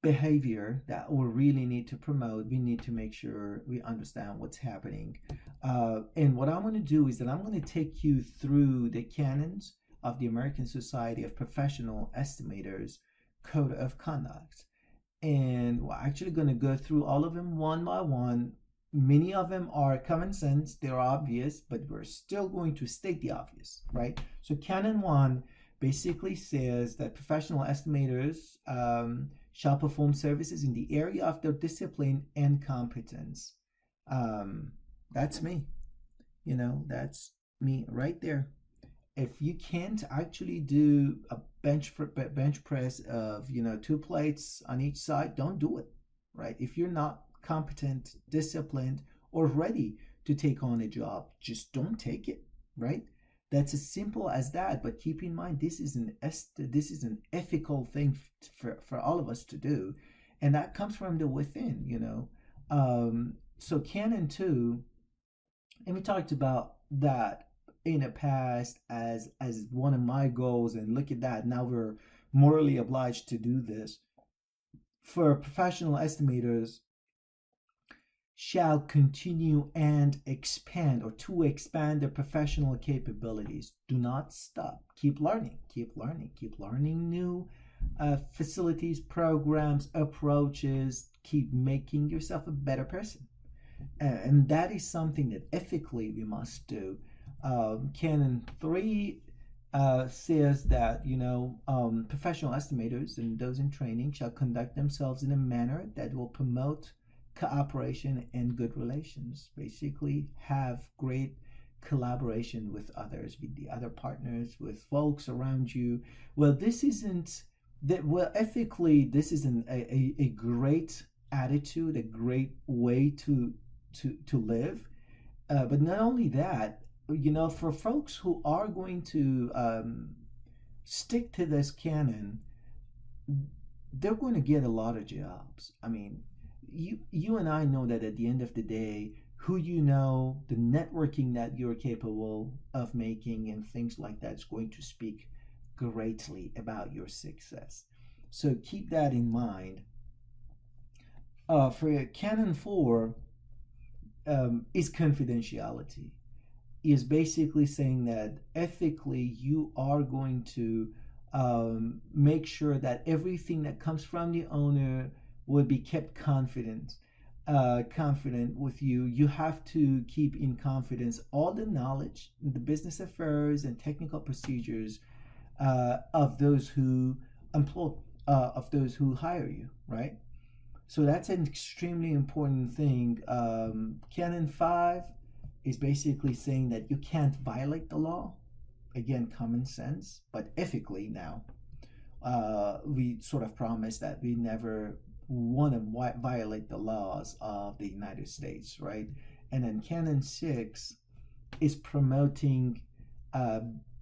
behavior that we really need to promote. We need to make sure we understand what's happening. And what I'm going to do is that I'm going to take you through the canons of the American Society of Professional Estimators Code of Conduct. And we're actually going to go through all of them one by one. Many of them are common sense, they're obvious, but we're still going to state the obvious, right? So, Canon 1 basically says that professional estimators shall perform services in the area of their discipline and competence. Um, that's me, that's me right there. If you can't actually do a bench press of 2 plates on each side, don't do it, right? If you're not competent, disciplined, or ready to take on a job, just don't take it, right? That's as simple as that. But keep in mind, this is an ethical thing for all of us to do, and that comes from the within. So Canon 2, and we talked about that in the past as one of my goals, and look at that, now we're morally obliged to do this. For professional estimators, shall continue and expand, or to expand their professional capabilities. Do not stop. Keep learning, keep learning, keep learning new facilities, programs, approaches. Keep making yourself a better person. And that is something that ethically we must do. Canon 3 says that professional estimators and those in training shall conduct themselves in a manner that will promote cooperation and good relations. Basically, have great collaboration with others, with the other partners, with folks around you. Well, this isn't that. Well, ethically, this is a great attitude, a great way to live. But not only that, for folks who are going to stick to this canon, they're going to get a lot of jobs. I mean, you and I know that at the end of the day, who the networking that you're capable of making and things like that is going to speak greatly about your success. So keep that in mind. For Canon 4, is confidentiality. Is basically saying that ethically you are going to make sure that everything that comes from the owner will be kept confident with you. You have to keep in confidence all the knowledge, the business affairs and technical procedures of those who employ, of those who hire you, right? So that's an extremely important thing. Canon 5 is basically saying that you can't violate the law. Again, common sense, but ethically now. We sort of promise that we never want to violate the laws of the United States, right? And then Canon 6 is promoting uh,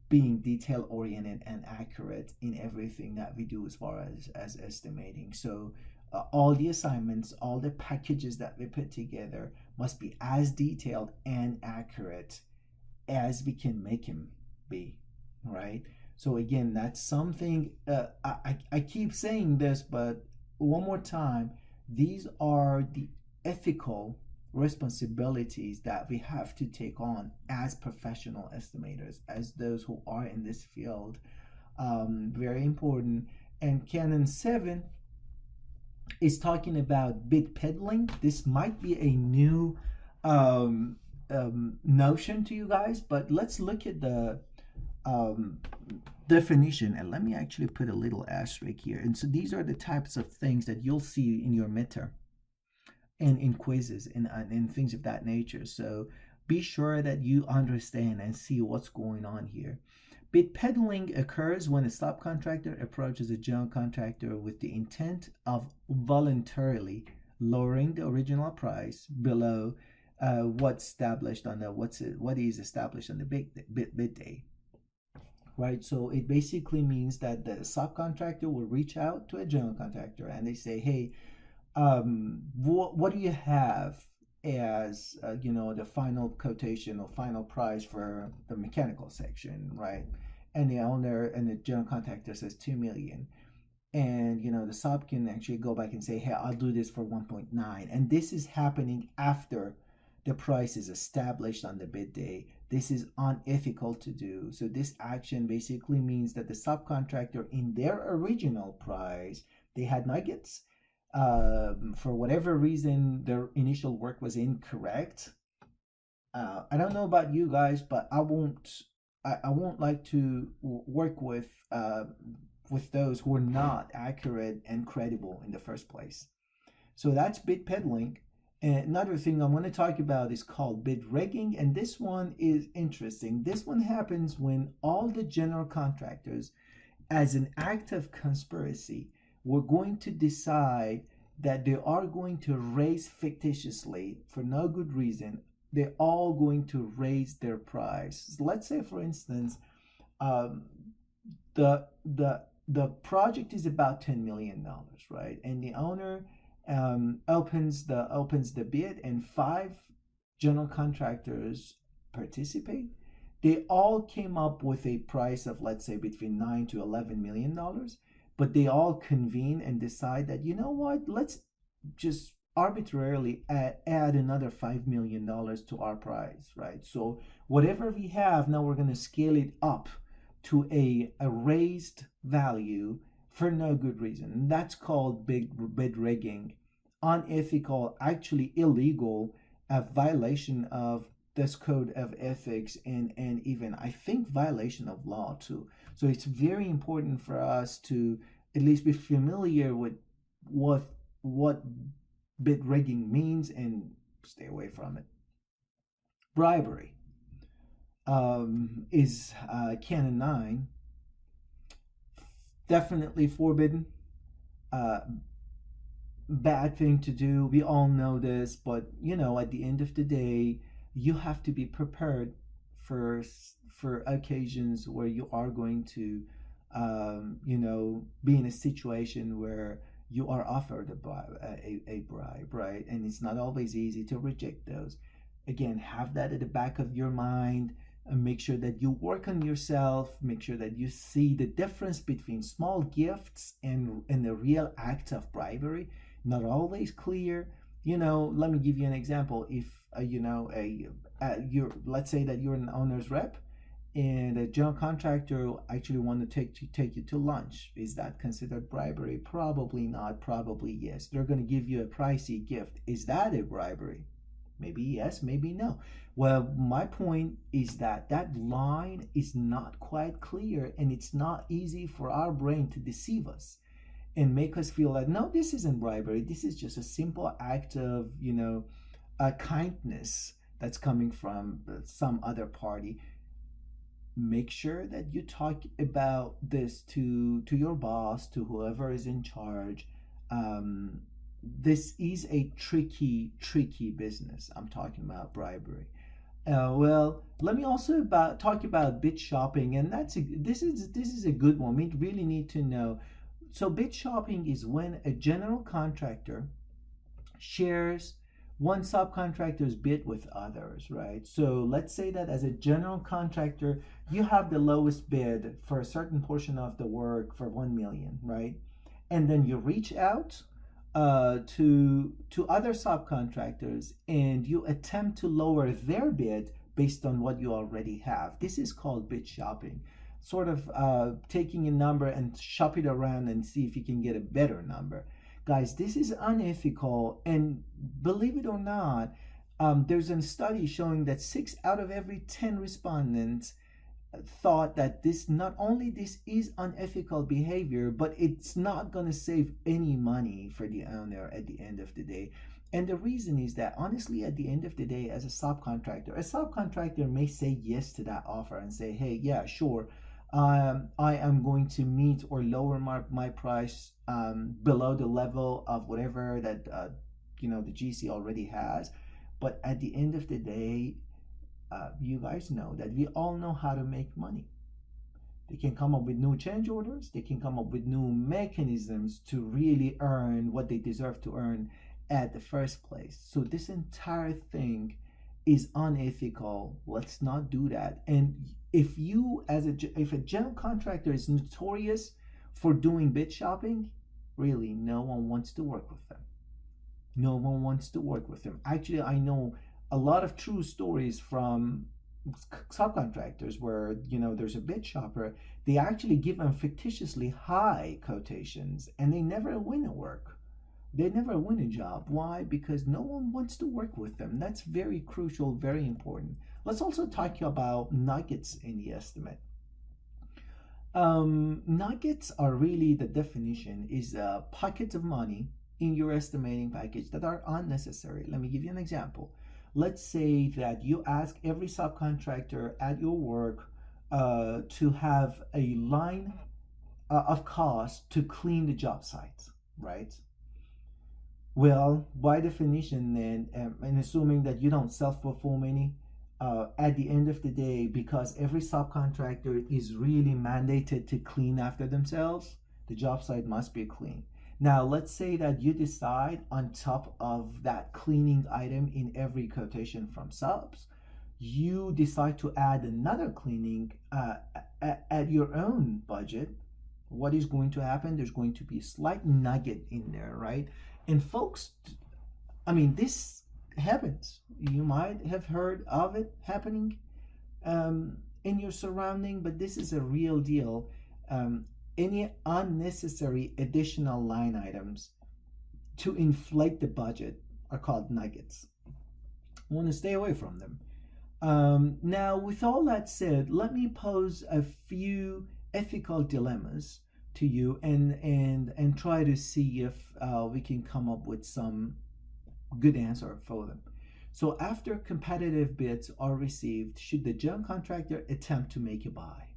being detail oriented and accurate in everything that we do as far as estimating. So all the assignments, all the packages that we put together must be as detailed and accurate as we can make them be, right? So again, that's something I keep saying this, but one more time, these are the ethical responsibilities that we have to take on as professional estimators, as those who are in this field. Very important. And Canon 7 is talking about bid peddling. This might be a new um, notion to you guys, but let's look at the um, definition. And let me actually put a little asterisk here. And so these are the types of things that you'll see in your midterm and in quizzes and things of that nature. So be sure that you understand and see what's going on here. Bid peddling occurs when a subcontractor approaches a general contractor with the intent of voluntarily lowering the original price below what's established on the what is established on the bid day. Right, so it basically means that the subcontractor will reach out to a general contractor and they say, "Hey, what do you have as the final quotation or final price for the mechanical section, right?" And the owner and the general contractor says 2 million, and the sub can actually go back and say, hey, I'll do this for 1.9, and this is happening after the price is established on the bid day. This is unethical to do. So this action basically means that the subcontractor, in their original price, they had nuggets. For whatever reason, their initial work was incorrect. I don't know about you guys, but I won't. I won't like to work with those who are not accurate and credible in the first place. So that's bid peddling. And another thing I want to talk about is called bid rigging, and this one is interesting. This one happens when all the general contractors, as an act of conspiracy, were going to decide that they are going to raise fictitiously for no good reason. They're all going to raise their price. So let's say, for instance, um, the the project is about $10 million, right? And the owner opens the bid, and five general contractors participate. They all came up with a price of, let's say, between $9 to $11 million, but they all convene and decide that, you know what, let's just arbitrarily add another $5 million to our price, right? So whatever we have now, we're going to scale it up to a raised value for no good reason. And that's called bid rigging, unethical, actually illegal, a violation of this code of ethics, and even I think violation of law too. So it's very important for us to at least be familiar with what bid rigging means and stay away from it. Bribery is Canon 9, definitely forbidden. Uh, Bad thing to do. We all know this, but at the end of the day, you have to be prepared for for occasions where you are going to, be in a situation where you are offered a bribe, right? And it's not always easy to reject those. Again, have that at the back of your mind, and make sure that you work on yourself. Make sure that you see the difference between small gifts and the real act of bribery. Not always clear. Let me give you an example. If you're, let's say that you're an owner's rep, and a general contractor actually want to take you to lunch, is that considered bribery? Probably not. Probably yes. They're going to give you a pricey gift. Is that a bribery? Maybe yes, maybe no. Well, my point is that that line is not quite clear, and it's not easy for our brain to deceive us and make us feel that no, this isn't bribery. This is just a simple act of, a kindness that's coming from some other party. Make sure that you talk about this to your boss, to whoever is in charge. This is a tricky business. I'm talking about bribery. Well, let me also talk about bid shopping, and this is a good one. We really need to know. So bid shopping is when a general contractor shares one subcontractor's bid with others, right? So let's say that as a general contractor, you have the lowest bid for a certain portion of the work for 1 million, right? And then you reach out to other subcontractors, and you attempt to lower their bid based on what you already have. This is called bid shopping, sort of taking a number and shop it around and see if you can get a better number. Guys, this is unethical, and believe it or not, there's a study showing that 6 out of every 10 respondents thought that this, not only this is unethical behavior, but it's not going to save any money for the owner at the end of the day. And the reason is that, honestly, at the end of the day, as a subcontractor may say yes to that offer and say, hey, yeah, sure, I am going to meet or lower my price below the level of whatever that the GC already has. But at the end of the day, you guys know that we all know how to make money. They can come up with new change orders. They can come up with new mechanisms to really earn what they deserve to earn at the first place. So this entire thing is unethical. Let's not do that. And if a general contractor is notorious for doing bid shopping, really, no one wants to work with them. No one wants to work with them. Actually, I know a lot of true stories from subcontractors where there's a bid shopper. They actually give them fictitiously high quotations, and they never win a work. They never win a job. Why? Because no one wants to work with them. That's very crucial, very important. Let's also talk about nuggets in the estimate. Nuggets are really, the definition is pockets of money in your estimating package that are unnecessary. Let me give you an example. Let's say that you ask every subcontractor at your work to have a line of cost to clean the job site, right? Well, by definition, then, and assuming that you don't self-perform any, at the end of the day, because every subcontractor is really mandated to clean after themselves, the job site must be clean. Now, let's say that you decide on top of that cleaning item in every quotation from subs, you decide to add another cleaning at your own budget. What is going to happen? There's going to be a slight nugget in there, right? And folks, I mean, this happens. You might have heard of it happening in your surrounding, but this is a real deal. Any unnecessary additional line items to inflate the budget are called nuggets. I want to stay away from them. Now, with all that said, let me pose a few ethical dilemmas to you and try to see if we can come up with some good answer for them. So after competitive bids are received, should the general contractor attempt to make a buy?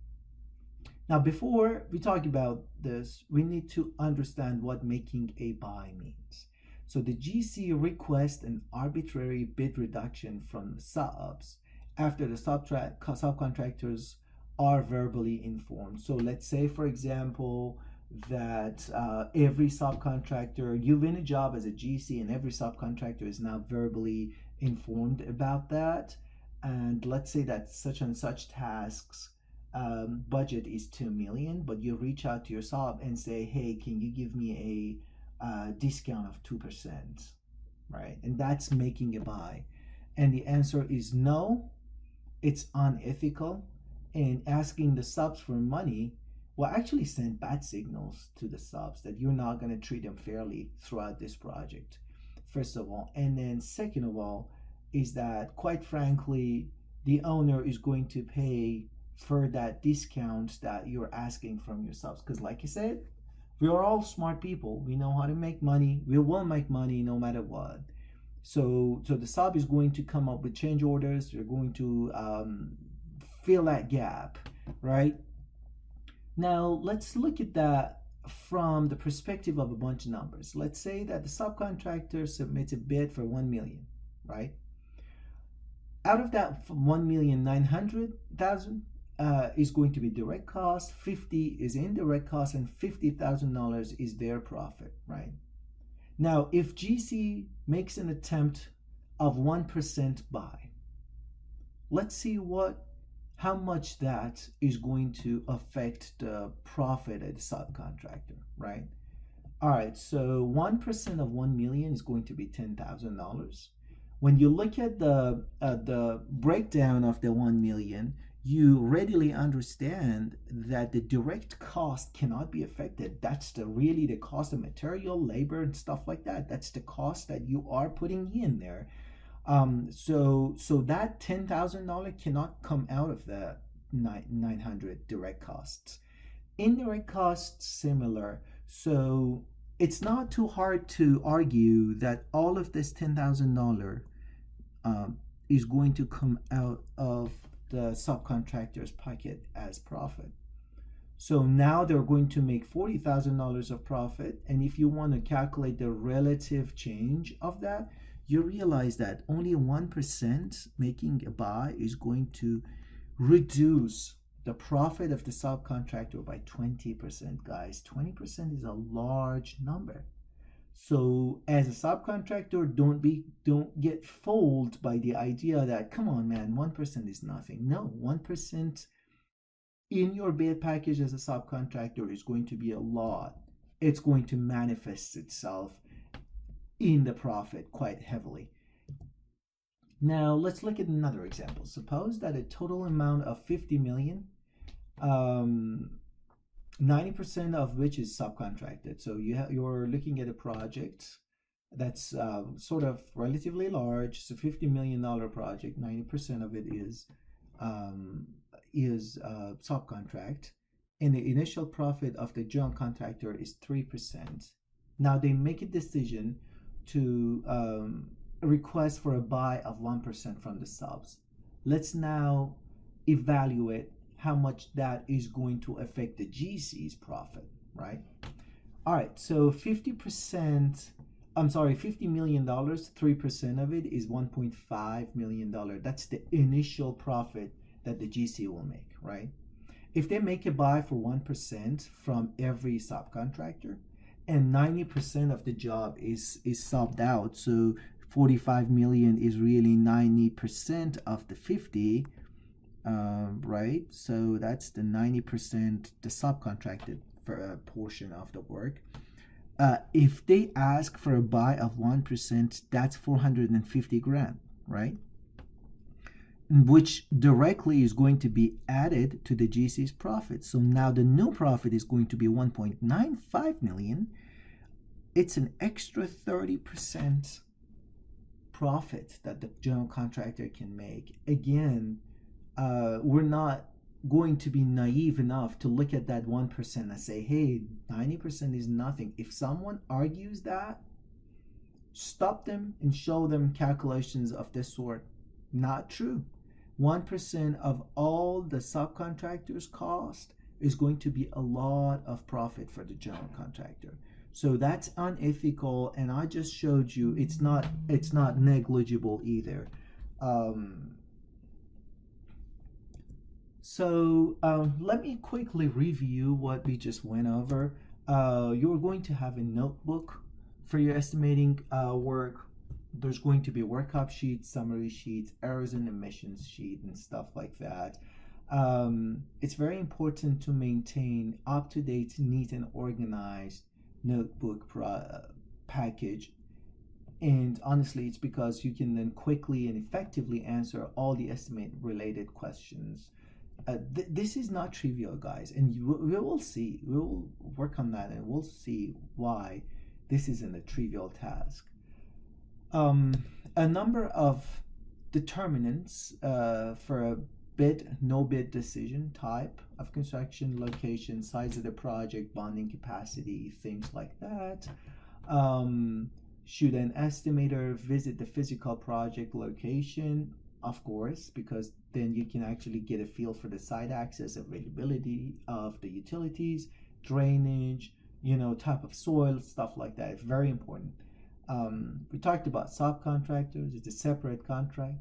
Now, before we talk about this, we need to understand what making a buy means. So the GC requests an arbitrary bid reduction from the subs after the subcontractors are verbally informed. So let's say, for example, that every subcontractor, you win a job as a GC, and every subcontractor is now verbally informed about that. And let's say that such and such tasks budget is 2 million, but you reach out to your sub and say, hey, can you give me a discount of 2%, right? And that's making a buy. And the answer is no, it's unethical. And asking the subs for money will actually send bad signals to the subs that you're not going to treat them fairly throughout this project, first of all. And then second of all is that, quite frankly, the owner is going to pay for that discount that you're asking from your subs. Because like I said, we are all smart people. We know how to make money. We will make money no matter what. So the sub is going to come up with change orders. They're going to fill that gap, right? Now, let's look at that from the perspective of a bunch of numbers. Let's say that the subcontractor submits a bid for 1 million, right? Out of that 1,900,000 is going to be direct cost, 50 is indirect cost, and $50,000 is their profit, right? Now, if GC makes an attempt of 1% buy, let's see how much that is going to affect the profit of the subcontractor, right? All right, so 1% of 1 million is going to be $10,000. When you look at the breakdown of the 1 million, you readily understand that the direct cost cannot be affected. That's really the cost of material, labor, and stuff like that. That's the cost that you are putting in there. So that $10,000 cannot come out of the 900 direct costs. Indirect costs, similar. So it's not too hard to argue that all of this $10,000 is going to come out of the subcontractor's pocket as profit. So now they're going to make $40,000 of profit. And if you want to calculate the relative change of that, you realize that only 1% making a buy is going to reduce the profit of the subcontractor by 20%, guys. 20% is a large number. So as a subcontractor, don't get fooled by the idea that, come on, man, 1% is nothing. No, 1% in your bid package as a subcontractor is going to be a lot. It's going to manifest itself in the profit quite heavily. Now let's look at another example. Suppose that a total amount of 50 million, 90% of which is subcontracted. So you're looking at a project that's sort of relatively large. It's a $50 million project. 90% of it is subcontract, and the initial profit of the general contractor is 3%. Now they make a decision to request for a buy of 1% from the subs. Let's now evaluate how much that is going to affect the GC's profit, right? All right, so 50%, I'm sorry, $50 million, 3% of it is $1.5 million. That's the initial profit that the GC will make, right? If they make a buy for 1% from every subcontractor, and 90% of the job is subbed out, so 45 million is really 90% of the 50, right? So that's the 90%, the subcontracted portion of the work. If they ask for a buy of 1%, that's 450 grand, right? Which directly is going to be added to the GC's profit. So now the new profit is going to be 1.95 million. It's an extra 30% profit that the general contractor can make. Again, we're not going to be naive enough to look at that 1% and say, hey, 90% is nothing. If someone argues that, stop them and show them calculations of this sort. Not true. 1% of all the subcontractor's cost is going to be a lot of profit for the general contractor. So that's unethical, and I just showed you it's not negligible either. Let me quickly review what we just went over. You're going to have a notebook for your estimating work. There's going to be workup sheets, summary sheets, errors and omissions sheet, and stuff like that. It's very important to maintain up-to-date, neat, and organized notebook package. And honestly, it's because you can then quickly and effectively answer all the estimate related questions. This is not trivial, guys, and we will see. We will work on that, and we'll see why this isn't a trivial task. A number of determinants for a bid, no bid decision: type of construction, location, size of the project, bonding capacity, things like that. Should an estimator visit the physical project location? Of course, because then you can actually get a feel for the site access, availability of the utilities, drainage, type of soil, stuff like that. It's very important. We talked about subcontractors. It's a separate contract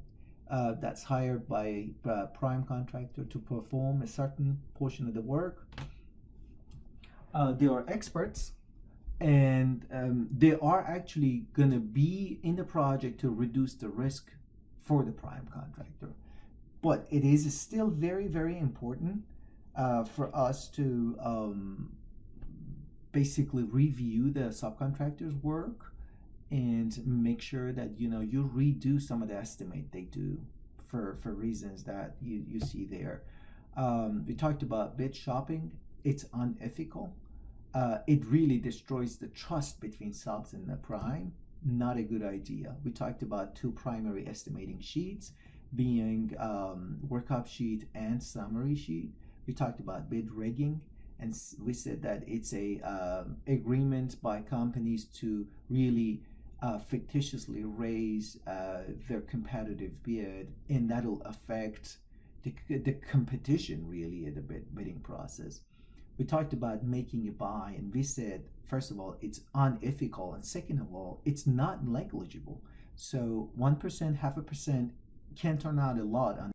that's hired by a prime contractor to perform a certain portion of the work. They are experts, and they are actually going to be in the project to reduce the risk for the prime contractor. But it is still very, very important for us to basically review the subcontractor's work and make sure that you redo some of the estimate they do for reasons that you see there. We talked about bid shopping. It's unethical. It really destroys the trust between subs and the prime. Not a good idea. We talked about two primary estimating sheets, being workup sheet and summary sheet. We talked about bid rigging, and we said that it's a agreement by companies to really fictitiously raise their competitive bid, and that'll affect the competition really in the bidding process. We talked about making a buy, and we said, first of all, it's unethical, and second of all, it's not negligible. So 1%, 0.5% can turn out a lot on